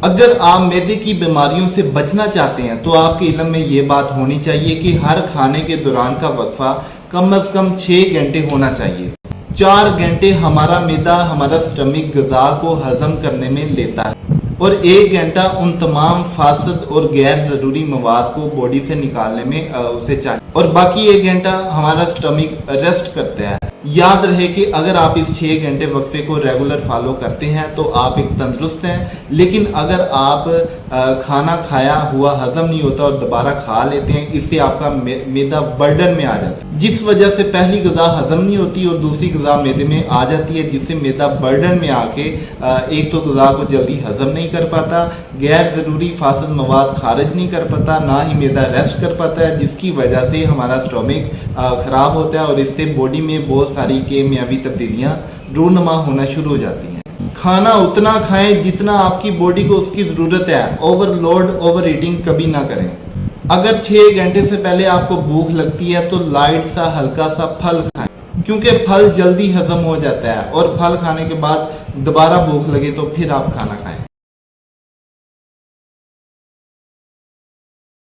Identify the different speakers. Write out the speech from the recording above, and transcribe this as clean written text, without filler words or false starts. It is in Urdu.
Speaker 1: اگر آپ معدے کی بیماریوں سے بچنا چاہتے ہیں تو آپ کے علم میں یہ بات ہونی چاہیے کہ ہر کھانے کے دوران کا وقفہ کم از کم 6 گھنٹے ہونا چاہیے۔ 4 گھنٹے ہمارا معدہ ہمارا سٹمک غذا کو ہضم کرنے میں لیتا ہے اور 1 گھنٹہ ان تمام فاسد اور غیر ضروری مواد کو باڈی سے نکالنے میں اسے چاہیے، اور باقی 1 گھنٹہ ہمارا سٹمک ریسٹ کرتا ہے۔ یاد رہے کہ اگر آپ اس 6 گھنٹے وقفے کو ریگولر فالو کرتے ہیں تو آپ ایک تندرست ہیں، لیکن اگر آپ کھانا کھایا ہوا ہضم نہیں ہوتا اور دوبارہ کھا لیتے ہیں، اس سے آپ کا معدہ برڈن میں آ جاتا ہے، جس وجہ سے پہلی غذا ہضم نہیں ہوتی اور دوسری غذا معدے میں آ جاتی ہے، جس سے معدہ برڈن میں آ کے ایک تو غذا کو جلدی ہضم نہیں کر پاتا، غیر ضروری فاسد مواد خارج نہیں کر پاتا، نہ ہی معدہ ریسٹ کر پاتا ہے، جس کی وجہ سے ہمارا سٹمک خراب ہوتا ہے اور اس سے باڈی میں بہت ساری کیمیاوی تبدیلیاں رونما ہونا شروع ہو جاتی ہیں۔ کھانا اتنا کھائیں جتنا آپ کی باڈی کو اس کی ضرورت ہے، اوور لوڈ اوور ایٹنگ کبھی نہ کریں۔ اگر 6 گھنٹے سے پہلے آپ کو بھوک لگتی ہے تو لائٹ سا ہلکا سا پھل کھائیں، کیونکہ پھل جلدی ہضم ہو جاتا ہے، اور پھل کھانے کے بعد دوبارہ بھوک لگے تو پھر آپ کھانا کھائیں۔